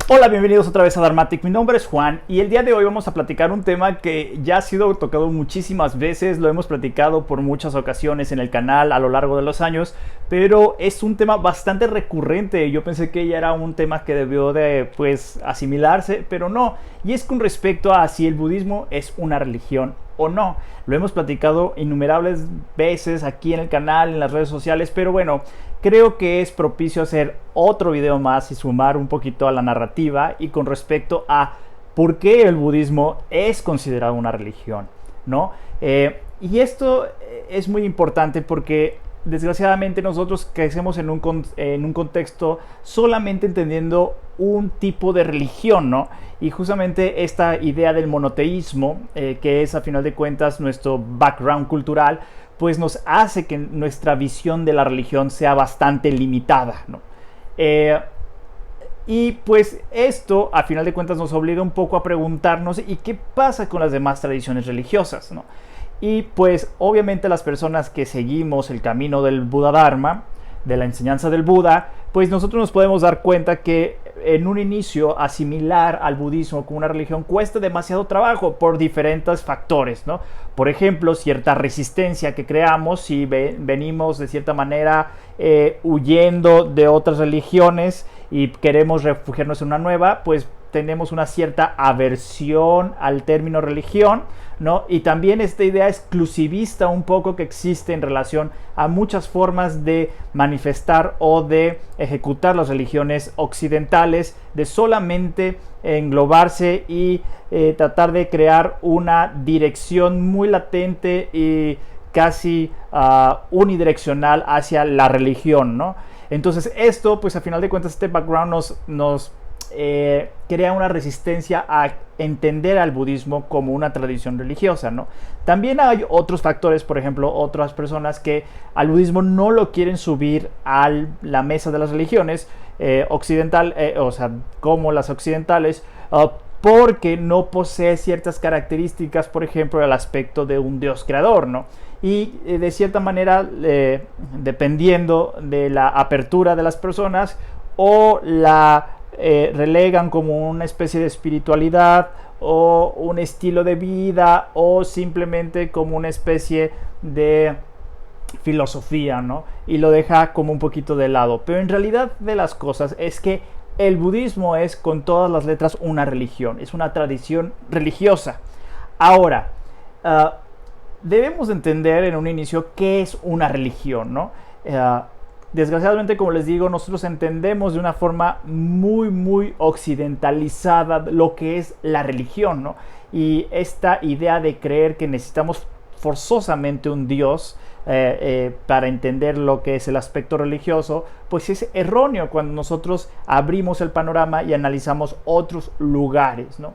Hola, bienvenidos otra vez a Dharmatic. Mi nombre es Juan y el día de hoy vamos a platicar un tema que ya ha sido tocado muchísimas veces, lo hemos platicado por muchas ocasiones en el canal a lo largo de los años, pero es un tema bastante recurrente. Yo pensé que ya era un tema que debió de asimilarse, pero no. Y es con respecto a si el budismo es una religión o no. Lo hemos platicado innumerables veces aquí en el canal, en las redes sociales, pero bueno, creo que es propicio hacer otro video más y sumar un poquito a la narrativa y con respecto a por qué el budismo es considerado una religión, ¿no? Y esto es muy importante porque desgraciadamente nosotros crecemos en un contexto solamente entendiendo un tipo de religión, ¿no? Y justamente esta idea del monoteísmo, que es a final de cuentas nuestro background cultural, pues nos hace que nuestra visión de la religión sea bastante limitada, ¿no? Y pues esto a final de cuentas nos obliga un poco a preguntarnos ¿y qué pasa con las demás tradiciones religiosas?, ¿no? Y pues obviamente las personas que seguimos el camino del Buda Dharma, de la enseñanza del Buda, pues nosotros nos podemos dar cuenta que en un inicio asimilar al budismo como una religión cuesta demasiado trabajo por diferentes factores, ¿no? Por ejemplo, cierta resistencia que creamos si venimos de cierta manera huyendo de otras religiones y queremos refugiarnos en una nueva, pues tenemos una cierta aversión al término religión, ¿no? Y también esta idea exclusivista un poco que existe en relación a muchas formas de manifestar o de ejecutar las religiones occidentales, de solamente englobarse y tratar de crear una dirección muy latente y casi unidireccional hacia la religión, ¿no? Entonces esto, pues a final de cuentas, este background nos crea una resistencia a entender al budismo como una tradición religiosa, ¿no? También hay otros factores, por ejemplo, otras personas que al budismo no lo quieren subir a la mesa de las religiones como las occidentales, porque no posee ciertas características, por ejemplo, el aspecto de un dios creador, ¿no? Y de cierta manera, dependiendo de la apertura de las personas o la relegan como una especie de espiritualidad o un estilo de vida o simplemente como una especie de filosofía, ¿no? Y lo deja como un poquito de lado. Pero en realidad de las cosas es que el budismo es con todas las letras una religión, es una tradición religiosa. Ahora, debemos entender en un inicio qué es una religión, ¿no? Desgraciadamente, como les digo, nosotros entendemos de una forma muy occidentalizada lo que es la religión, ¿no? Y esta idea de creer que necesitamos forzosamente un Dios para entender lo que es el aspecto religioso, pues es erróneo cuando nosotros abrimos el panorama y analizamos otros lugares, ¿no?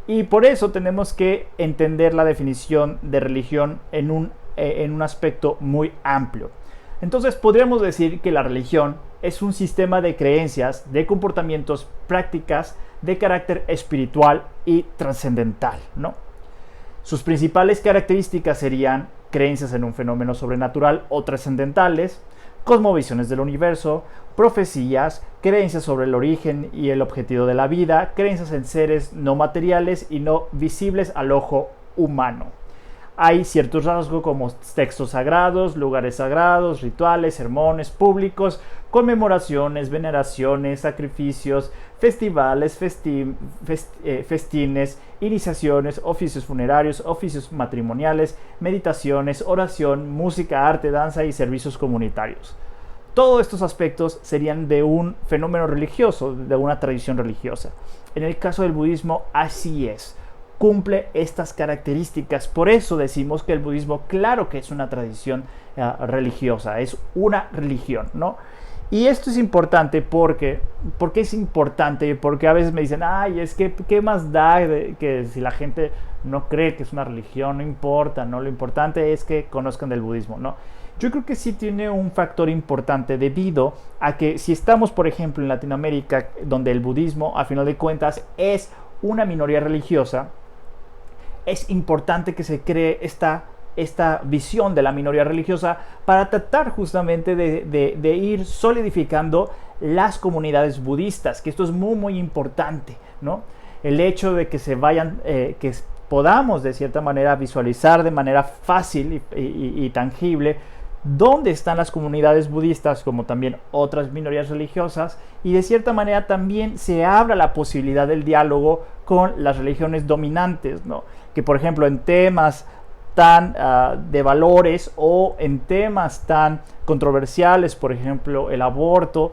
Y por eso tenemos que entender la definición de religión en un aspecto muy amplio. Entonces podríamos decir que la religión es un sistema de creencias, de comportamientos, prácticas de carácter espiritual y trascendental, ¿no? Sus principales características serían creencias en un fenómeno sobrenatural o trascendentales, cosmovisiones del universo, profecías, creencias sobre el origen y el objetivo de la vida, creencias en seres no materiales y no visibles al ojo humano. Hay ciertos rasgos como textos sagrados, lugares sagrados, rituales, sermones públicos, conmemoraciones, veneraciones, sacrificios, festivales, festines, iniciaciones, oficios funerarios, oficios matrimoniales, meditaciones, oración, música, arte, danza y servicios comunitarios. Todos estos aspectos serían de un fenómeno religioso, de una tradición religiosa. En el caso del budismo, así es. Cumple estas características. Por eso decimos que el budismo, claro que es una tradición religiosa, es una religión, ¿no? Y esto es importante porque es importante, porque a veces me dicen, ay, es que ¿qué más da que si la gente no cree que es una religión? No importa, ¿no? Lo importante es que conozcan del budismo, ¿no? Yo creo que sí tiene un factor importante debido a que si estamos, por ejemplo, en Latinoamérica, donde el budismo, a final de cuentas, es una minoría religiosa, es importante que se cree esta esta visión de la minoría religiosa para tratar justamente de ir solidificando las comunidades budistas, que esto es muy importante, ¿no? El hecho de que se vayan, que podamos de cierta manera visualizar de manera fácil y tangible dónde están las comunidades budistas, como también otras minorías religiosas, y de cierta manera también se abra la posibilidad del diálogo con las religiones dominantes, ¿no? Que por ejemplo en temas tan de valores o en temas tan controversiales, por ejemplo el aborto,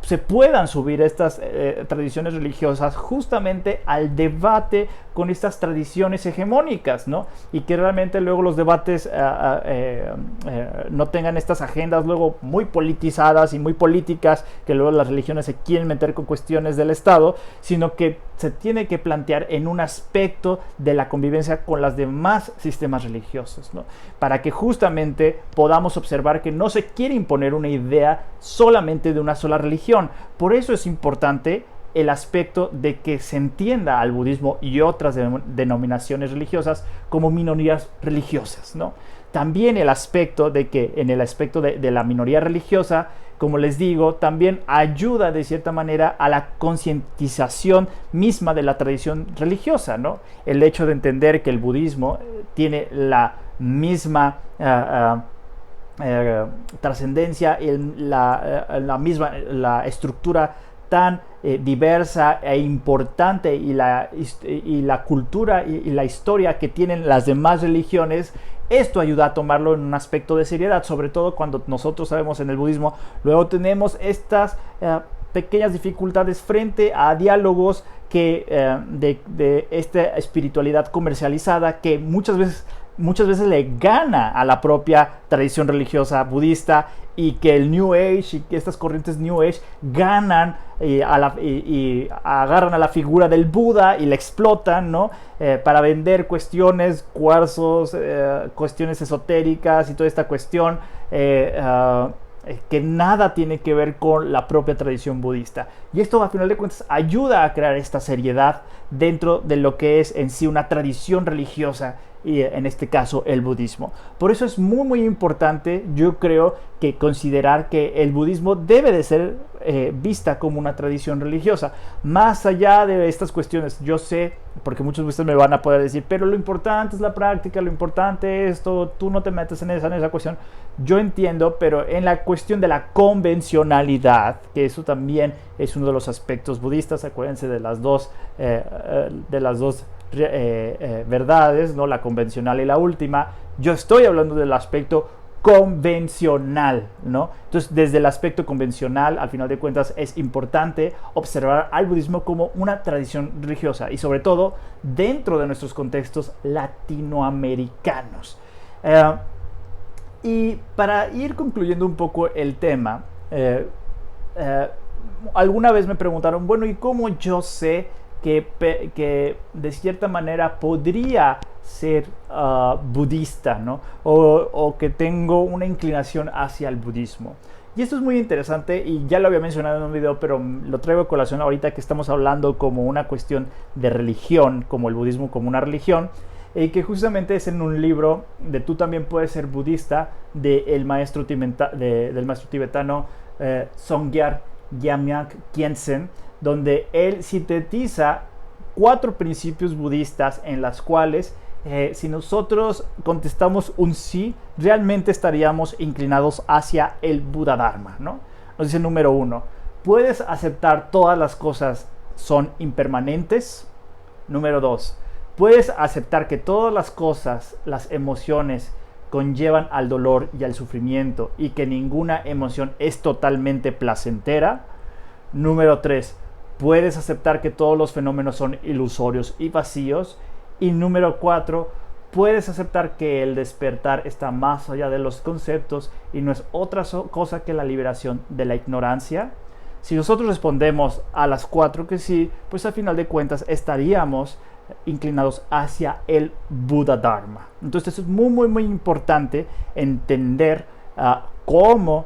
se puedan subir estas tradiciones religiosas justamente al debate con estas tradiciones hegemónicas, ¿no? Y que realmente luego los debates no tengan estas agendas luego muy politizadas y muy políticas, que luego las religiones se quieren meter con cuestiones del Estado, sino que se tiene que plantear en un aspecto de la convivencia con los demás sistemas religiosos, ¿no? Para que justamente podamos observar que no se quiere imponer una idea solamente de una sola religión. Por eso es importante el aspecto de que se entienda al budismo y otras denominaciones religiosas como minorías religiosas, ¿no? También el aspecto de que en el aspecto de la minoría religiosa, como les digo, también ayuda de cierta manera a la concientización misma de la tradición religiosa, ¿no? El hecho de entender que el budismo tiene la misma trascendencia, la estructura tan diversa e importante y la cultura y la historia que tienen las demás religiones. Esto ayuda a tomarlo en un aspecto de seriedad, sobre todo cuando nosotros sabemos en el budismo, luego tenemos estas pequeñas dificultades frente a diálogos de esta espiritualidad comercializada que muchas veces le gana a la propia tradición religiosa budista, y que el New Age y que estas corrientes New Age ganan y agarran a la figura del Buda y la explotan, ¿no? Para vender cuestiones, cuarzos, cuestiones esotéricas y toda esta cuestión que nada tiene que ver con la propia tradición budista. Y esto, a final de cuentas, ayuda a crear esta seriedad dentro de lo que es en sí una tradición religiosa, y en este caso el budismo. Por eso es muy importante, yo creo, que considerar que el budismo debe de ser vista como una tradición religiosa, más allá de estas cuestiones. Yo sé, porque muchos de ustedes me van a poder decir, pero lo importante es la práctica, lo importante es esto, tú no te metes en esa cuestión. Yo entiendo, pero en la cuestión de la convencionalidad, que eso también es uno de los aspectos budistas, acuérdense de las dos verdades, ¿no? La convencional y la última. Yo estoy hablando del aspecto convencional, ¿no? Entonces, desde el aspecto convencional, al final de cuentas, es importante observar al budismo como una tradición religiosa, y sobre todo dentro de nuestros contextos latinoamericanos. Y para ir concluyendo un poco el tema, alguna vez me preguntaron, bueno, ¿y cómo yo sé que de cierta manera podría ser budista, ¿no? O que tengo una inclinación hacia el budismo? Y esto es muy interesante, y ya lo había mencionado en un video, pero lo traigo a colación ahorita que estamos hablando como una cuestión de religión, como el budismo como una religión, y que justamente es en un libro de Tú también puedes ser budista, del maestro tibetano Songyar Gyamyak Khyentsen, donde él sintetiza 4 principios budistas en las cuales si nosotros contestamos un sí, realmente estaríamos inclinados hacia el Buda Dharma, ¿no? Nos dice número 1, ¿puedes aceptar todas las cosas son impermanentes? Número 2, ¿puedes aceptar que todas las cosas, las emociones, conllevan al dolor y al sufrimiento, y que ninguna emoción es totalmente placentera? Número 3, ¿puedes aceptar que todos los fenómenos son ilusorios y vacíos? Y número 4, ¿puedes aceptar que el despertar está más allá de los conceptos y no es otra cosa que la liberación de la ignorancia? Si nosotros respondemos a las 4 que sí, pues al final de cuentas estaríamos inclinados hacia el Buda Dharma. Entonces es muy importante entender cómo,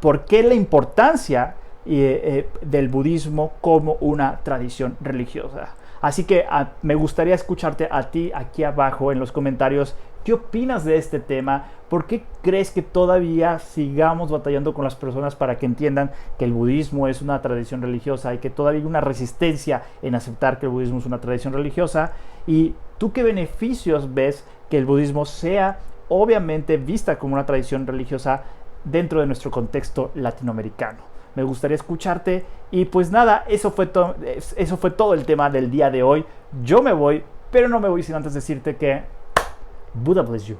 por qué la importancia del budismo como una tradición religiosa. Así que me gustaría escucharte a ti aquí abajo en los comentarios. ¿Qué opinas de este tema? ¿Por qué crees que todavía sigamos batallando con las personas para que entiendan que el budismo es una tradición religiosa y que todavía hay una resistencia en aceptar que el budismo es una tradición religiosa? ¿Y tú qué beneficios ves que el budismo sea obviamente vista como una tradición religiosa dentro de nuestro contexto latinoamericano? Me gustaría escucharte y pues nada, eso fue todo el tema del día de hoy. Yo me voy, pero no me voy sin antes decirte que Buddha bless you.